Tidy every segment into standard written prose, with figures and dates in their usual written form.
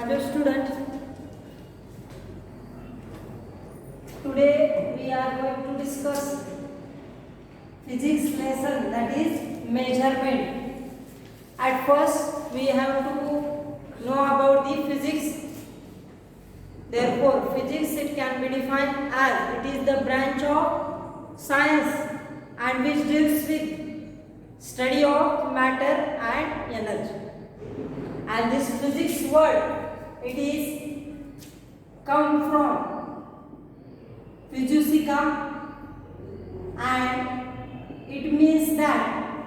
dear students, today we are going to discuss physics lesson, that is measurement. At first we have to know about the physics. Therefore physics, it can be defined as it is the branch of science and which deals with study of matter and energy. And this physics word, it is come from physicum, and it means that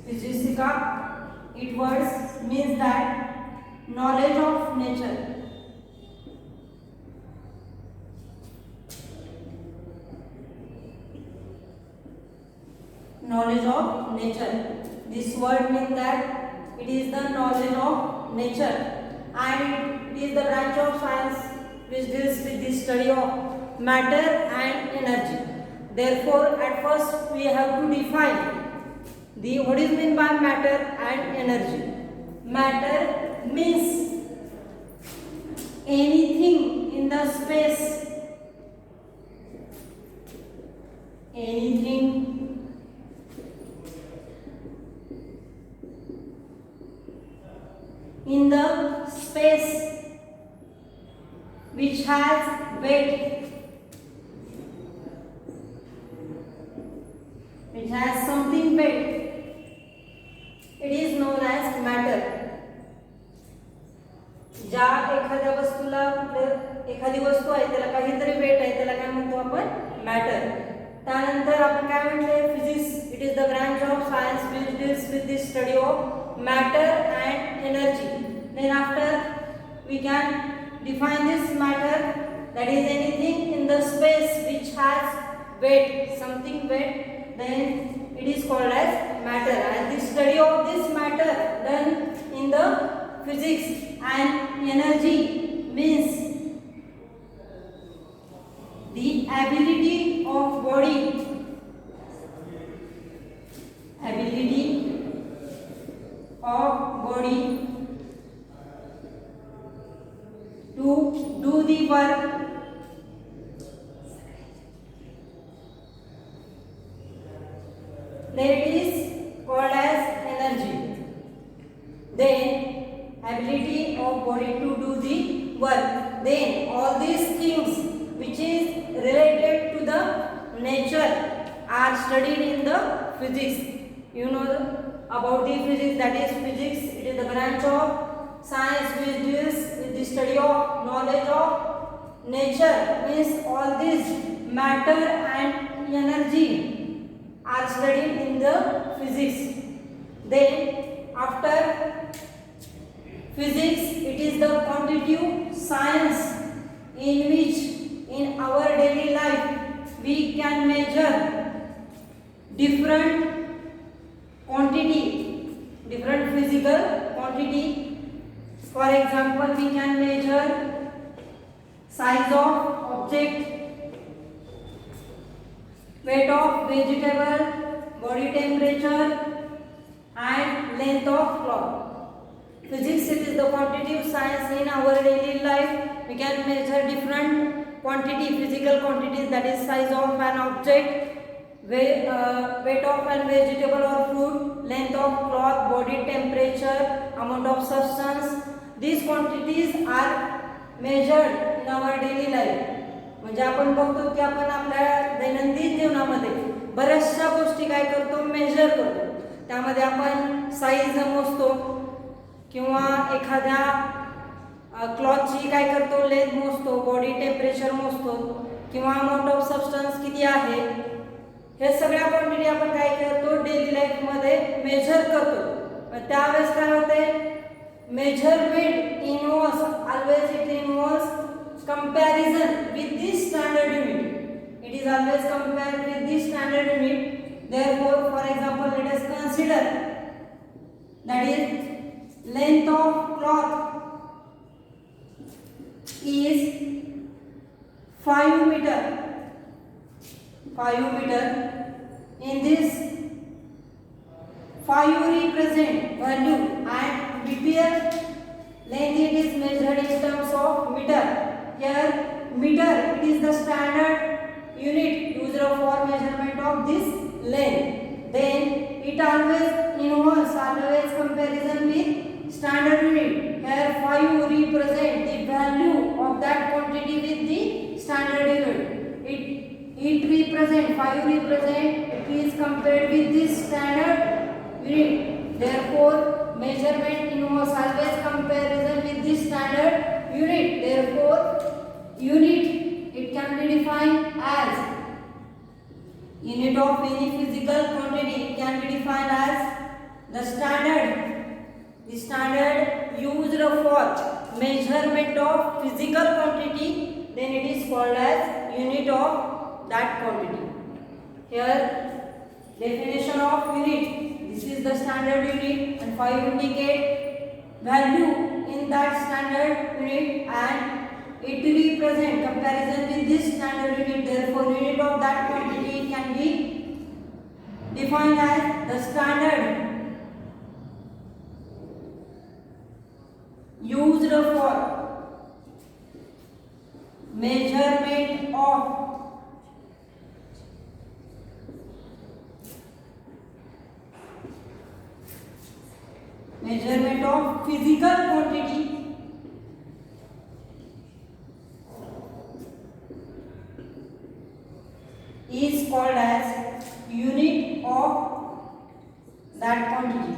physicum, it words means that knowledge of nature. Knowledge of nature. This word means that it is the knowledge of nature, and it is the branch of science which deals with the study of matter and energy. Therefore, at first we have to define the what is meant by matter and energy. Matter means anything in the space, anything in the space which has weight, which has something weight, it is known as matter. ज्या एखाद्या वस्तूला एखादी वस्तू आहे त्याला काहीतरी wait आहे त्याला काय म्हणतो आपण मॅटर. त्यानंतर आपण काय म्हटले physics, it is the branch of science which deals with the study of matter and energy. Then after we can define this matter, that is anything in the space which has weight, something weight, then it is called as matter. And the study of this matter done in the physics. And energy means the ability of body, ability of body to do the work that is called as energy. Then ability of body to do the work. Then all these things which is related to the nature are studied in the physics. You know about the physics, that is physics, it is the branch of science which deals with the study of knowledge of nature. Means all this matter and energy are studied in the physics. Then after physics, it is the quantitative science in which in our daily life we can measure different quantity, different physical quantity. For example, we can measure size of object, weight of vegetable, body temperature, and length of cloth. Physics, it is the quantitative science in our daily life. We can measure different quantity, physical quantities, that is size of an object, weight of an vegetable or fruit, length of cloth, body temperature, amount of substance. These quantities are measured in our daily life. म्हणजे आपण बघतो की आपण आपल्या दैनंदिन जीवनामध्ये बऱ्याचशा गोष्टी काय करतो, मेजर करतो. त्यामध्ये आपण साईज मोजतो किंवा एखाद्या क्लॉथची काय करतो, लेंथ मोजतो, बॉडी टेम्परेचर मोजतो, किंवा अमाऊंट ऑफ सबस्टन्स किती आहे, हे सगळ्या क्वांटिटी आपण काय करतो डेली लाईफमध्ये मेजर करतो. त्यावेळेस काय होते, measurement involves always, it involves comparison with the standard unit. It is always compared with the standard unit. Therefore, for example, let us consider that is length of cloth is 5 meter. 5 meter. In this 5 represent value and BPL Length it is measured in terms of meter. Here meter it is the standard unit used for measurement of this length. Then it always comparison with standard unit. Here 5 represent the value of that quantity with the standard unit. It represent 5 represent it is compared with this standard unit. Therefore measurement involves always comparison with this standard unit. Therefore unit it can be defined as unit of any physical quantity. It can be defined as the standard used for measurement of physical quantity. Then it is called as unit of that quantity. Here definition of unit. This is the standard unit and 5 indicate value in that standard unit and it represent comparison with this standard unit. Therefore unit of that quantity can be defined as the standard used for measurement of physical quantity is called as unit of that quantity.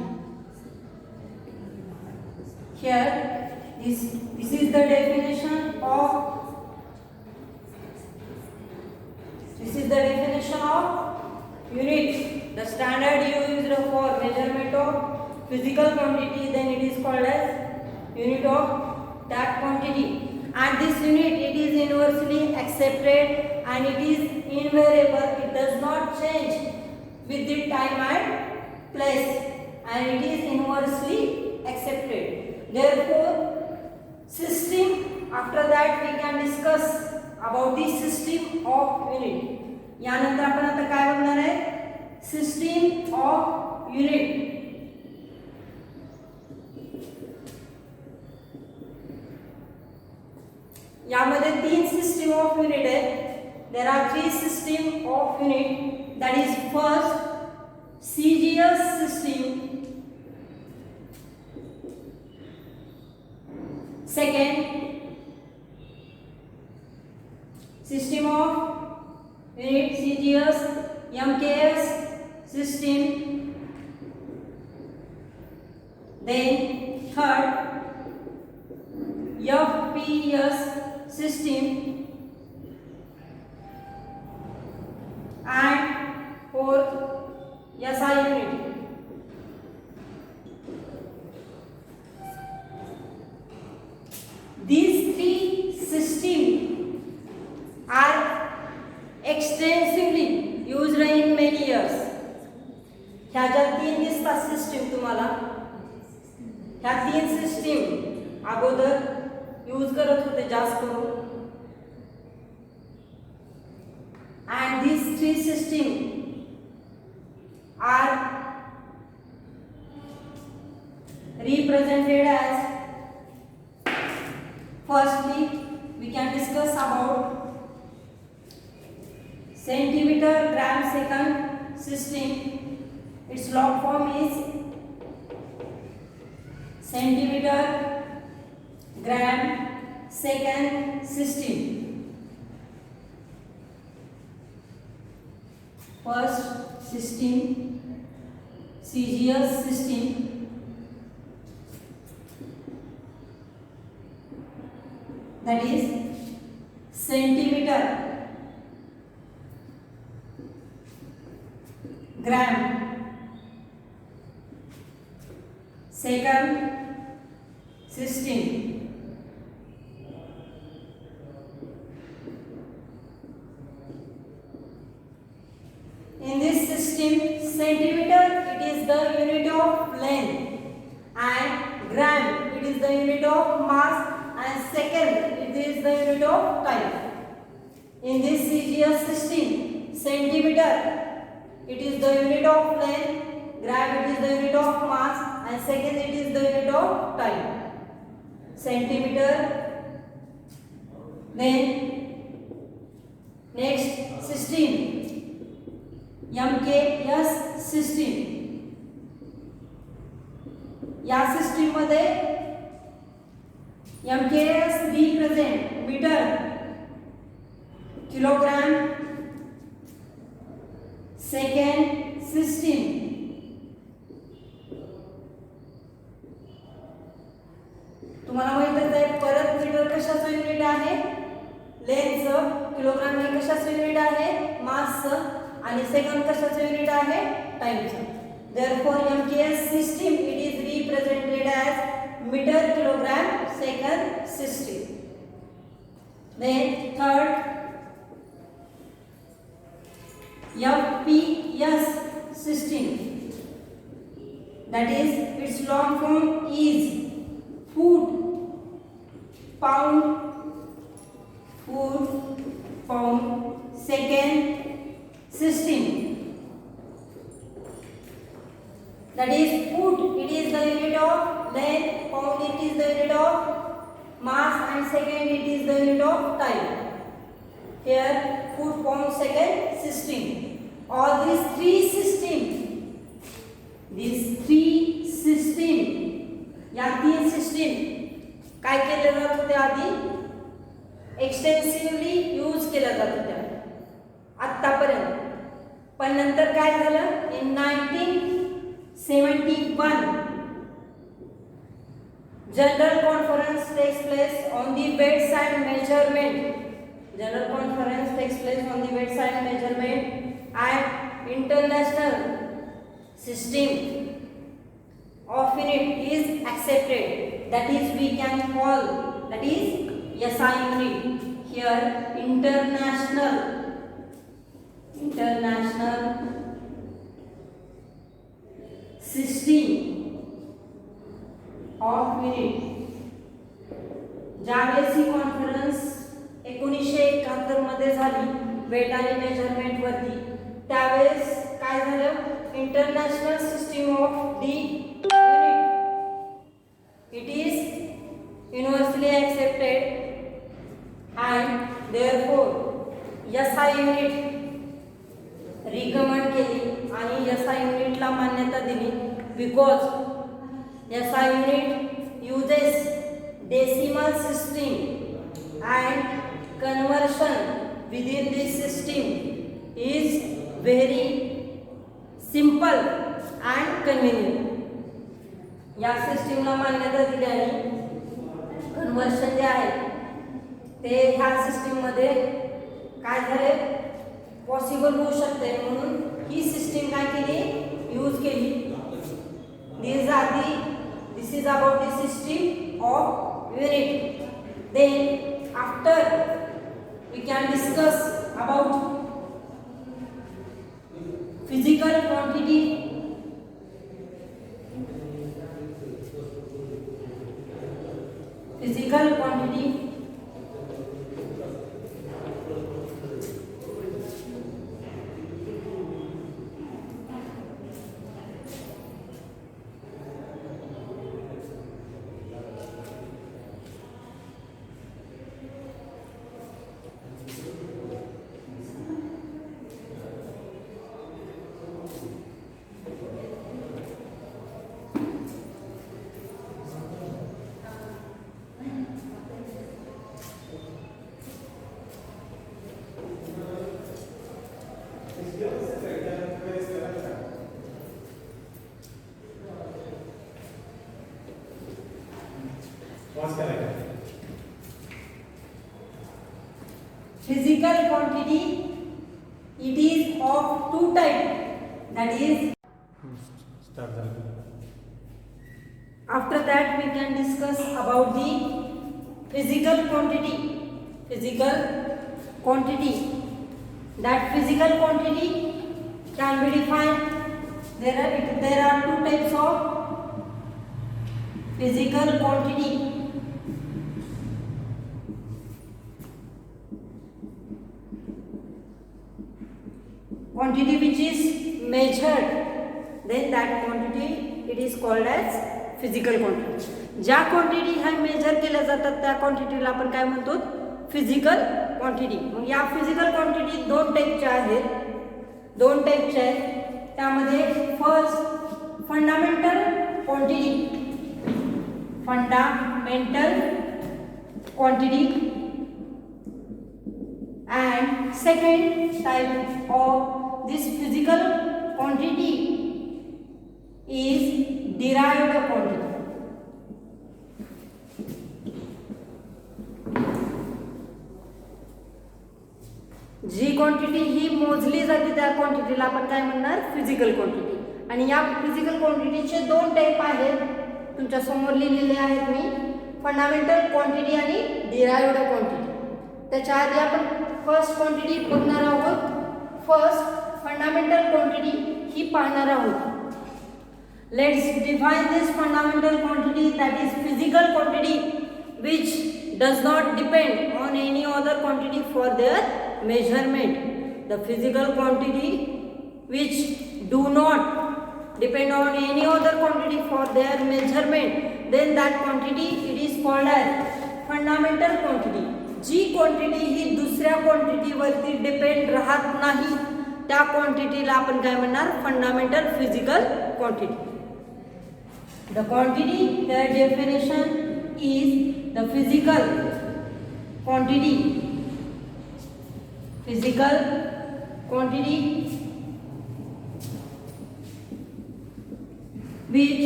Here this is the definition of unit. The standard used for measurement of physical quantity, then it is called as unit of that quantity. And this unit it is universally accepted and it is invariable. It does not change with the time and place and it is universally accepted. Therefore system, after that we can discuss about the system of unit. यानंतर आपण आता काय बघणार आहे system of unit. यामध्ये 3 system of unit आहेत. There are 3 system of unit. That is first CGS system, second system of unit CGS MKS system, then third FPS system and fourth SI unit. These 3 systems are extensively used in many years. ह्या ज्या 3 दिसतात system तुम्हाला, ह्या 3 system अगोदर use करत होते जास्त करून. and these 3 systems are represented as, firstly we can discuss about centimeter gram second system. Its log form is centimeter gram second system. First system CGS system, that is centimeter gram second system. In this system, centimeter it is the unit of length and gram it is the unit of mass and second it is the unit of time. In this CGS system, centimeter it is the unit of length, gram it is the unit of mass and second it is the unit of time. centimeter. Then next system, MKS system. या system मध्ये MKS represent metre, kilogram, second system. तुम्हाला माहितच आहे. परत metre कशाचं unit आहे? लेंथचं. Kilogram हे कशाचं unit आहे? मासचं. आणि सेकंड कशाचं युनिट आहे? टाइमचं. Therefore, MKS system it is represented as meter, kilogram, second system. Then third, FPS system. That is, its long form is foot, pound, second system. That is, foot it is the unit of length, pound it is the unit of mass, and second it is the unit of time. Here foot, pound, second system. All these three system, या तीन system काय केले जात होते? आधी extensively use केल्या जात होत्या आतापर्यंत. पण नंतर काय झालं? इन 1971 General Conference takes place on the bedside measurement. General Conference takes place on the bedside measurement and international system of unit is accepted. That is, we can call that is SI unit. Here international system of unit. ज्यावेळेस ही conference 1971 मध्ये झाली wait आणि measurement वरती, त्यावेळेस काय झालं? International system of the unit it is universally accepted and therefore SI unit recommend केली आणि SI युनिटला मान्यता दिली. Because SI unit uses decimal system and conversion within this system is very simple and convenient. या सिस्टीमला मान्यता दिल्याने conversion जे आहे ते ह्या सिस्टीम मध्ये काय झाले? पॉसिबल होऊ शकते. म्हणून ही सिस्टीम काय केली? यूज केली. This is about the system of unit. Then after we can discuss about physical quantity. Physical quantity. Physical quantity it is of two types. That is, after that we can discuss about the physical quantity. Physical quantity. That physical quantity can be defined. There are two types of physical quantity. Quantity which is measured, then that quantity it is called as physical quantity. ज्या quantity ह्या major केल्या जातात त्या क्वांटिटीला आपण काय म्हणतो, physical quantity. मग या physical quantity दोन टाईपच्या आहेत. त्यामध्ये first fundamental quantity and second type of this physical quantity is derived quantity. जी क्वांटिटी ही मोजली जाते त्या क्वांटिटीला आपण काय म्हणणार, फिजिकल क्वांटिटी. आणि या फिजिकल क्वांटिटीचे दोन टाइप आहेत, तुमच्या समोर लिहिलेले आहेत मी, फंडामेंटल क्वांटिटी आणि डिराइव्ड क्वांटिटी. त्याच्या आधी आपण फर्स्ट क्वांटिटी बघणार आहोत. फर्स्ट फंडामेंटल क्वांटिटी ही पाहणार आहोत. Let's define this fundamental quantity, that is physical quantity which does not depend on any other quantity for their measurement. The physical quantity which do not depend on any other quantity for their measurement, then that quantity it is called as fundamental quantity. जी quantity ही दुसऱ्या quantity वरती depend राहत नाही त्या क्वांटिटीला आपण काय म्हणणार, fundamental physical quantity. The quantity, their definition is the physical quantity which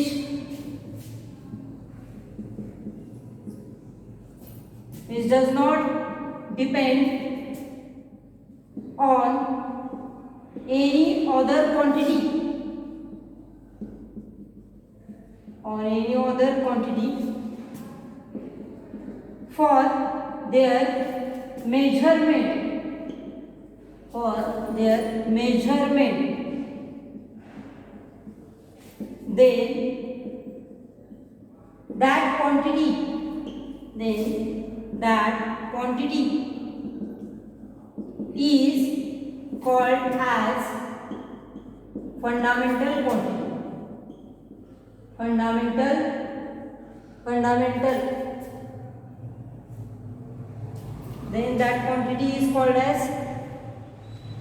does not depend on any other quantity for their measurement, then that quantity is called as fundamental quantity. Then that quantity is called as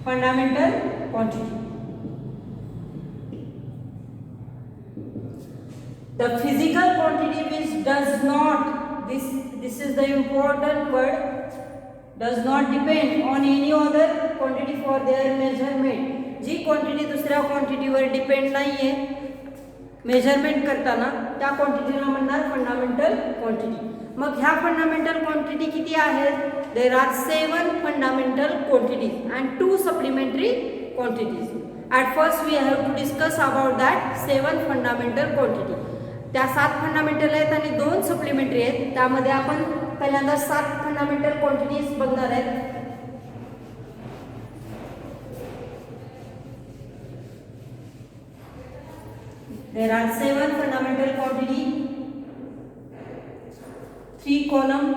fundamental quantity. The physical quantity which does not, this is the important word, does not depend on any other quantity for their measurement. जी quantity दुसऱ्या क्वांटिटीवर depend नाहीये measurement करताना, त्या क्वांटिटीला म्हणणार fundamental quantity. मग ह्या fundamental quantity किती आहेत? There are 7 fundamental quantities and 2 supplementary quantities. At first we have to discuss about that 7 fundamental quantity. त्या 7 फंडामेंटल आहेत आणि 2 सप्लिमेंटरी आहेत. त्यामध्ये आपण पहिल्यांदा 7 फंडामेंटल क्वांटिटीज बघणार आहेत. There are 7 fundamental quantity, 3 column,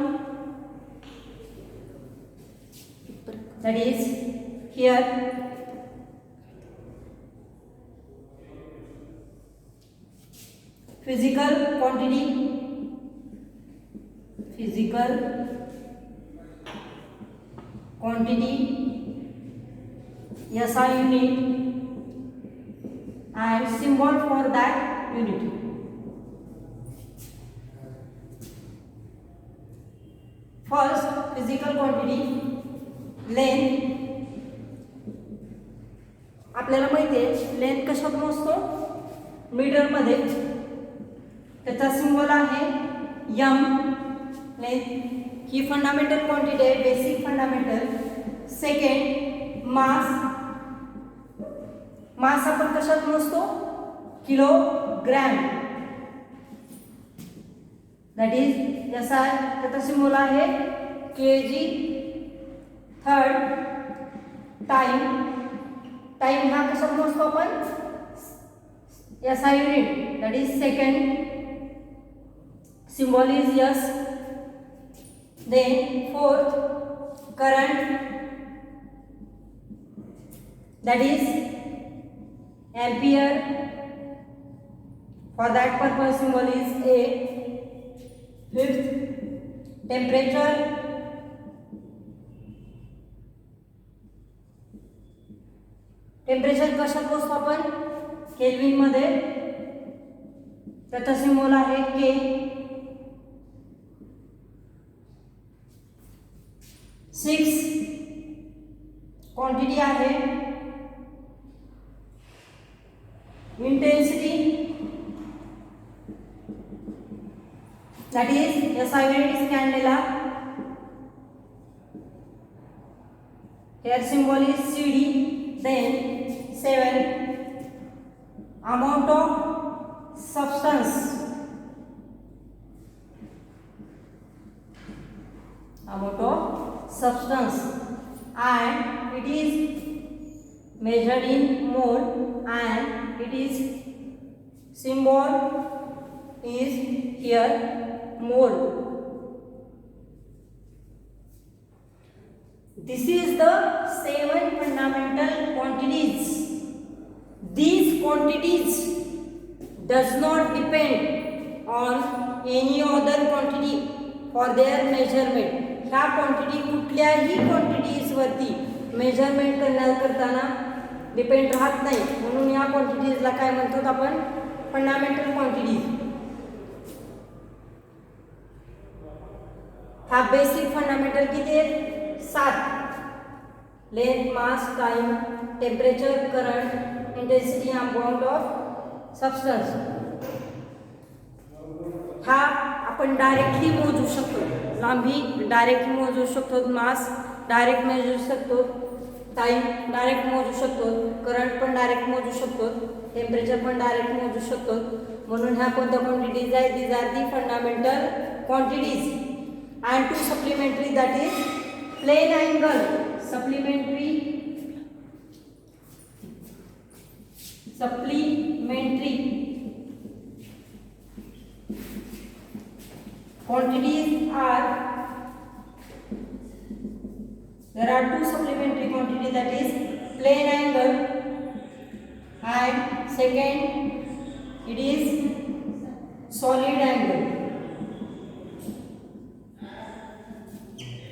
that is here physical quantity, SI unit and symbol for that unit. First physical quantity, length. आपल्याला माहिती आहे लेंथ कशात मोजतो, मीटर मध्ये. त्याचा सिंबल आहे m. लेंथ ही फंडामेंटल क्वांटिटी आहे, बेसिक फंडामेंटल. सेकंड मास आपण कशात मोजतो, किलोग्रॅम, दॅट इज SI. त्याचा सिंबल आहे kg. थर्ड टाइम हा कशात मोजतो आपण, SI unit, that is second, symbol is S. Then fourth current, that is ampere. For that purpose, symbol is A. Fifth, temperature. Temperature कशात मोजतो आपण? Kelvin मध्ये. त्याचा सिम्बॉल आहे के. 6 क्वांटिटी आहे intensity, that is SI unit is candela. Here symbol is CD. Then 7, amount of substance. Amount of substance, and it is measured in mole, and it is symbol is here mole. This is the 7 fundamental quantities. These quantities does not depend on any other quantity for their measurement. ह्या quantity कुठल्याही quantities वरती measurement करताना depend राहत नाही, म्हणून या क्वांटिटीजला काय म्हणतात आपण? Fundamental quantities. हा बेसिक फंडामेंटल किती आहेत? 7. Length, mass, time, temperature, current, intensity, amount of substance. हा आपण डायरेक्टली मोजू शकतो. लांबी डायरेक्ट मोजू शकतो, मास डायरेक्ट मोजू शकतो, टाइम डायरेक्ट मोजू शकतो, करंट पण डायरेक्ट मोजू शकतो, टेम्परेचर पण डायरेक्ट मोजू शकतो. म्हणून ह्या कोणत्या क्वांटिटीज आहेत? These are the fundamental quantities. And 2 supplementary, that is plane angle. Supplementary quantities are, there are 2 supplementary quantities, that is plane angle, and second it is solid angle.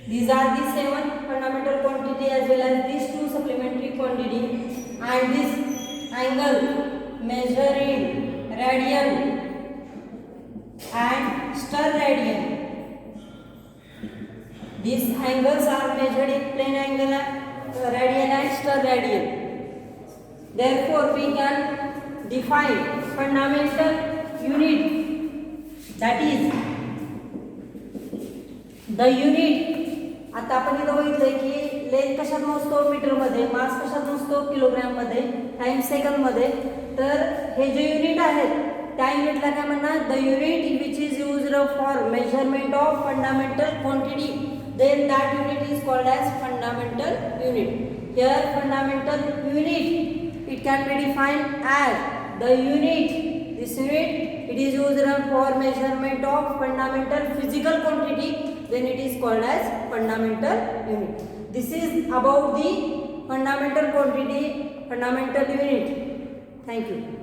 These are the 7 fundamental quantity as well as these 2 supplementary quantity, and this angle measured in radian and ster-radian. These angles are measured in plane angle, radian and ster-radian. Therefore, we can define fundamental unit, that is the unit. आता आपण इथं बघितलंय की length कशात मोजतो? Metre मध्ये. मास कशात मोजतो? किलोग्राम मध्ये. टाइम सेकंद मध्ये. तर हे जे युनिट आहेत त्या युनिटला काय म्हणणार? The unit which is used for measurement of fundamental quantity, then that unit is called as fundamental unit. Here fundamental unit, it can be defined as the unit, this unit it is used for measurement of fundamental physical quantity, then it is called as fundamental unit. This is about the fundamental quantity, fundamental unit. Thank you.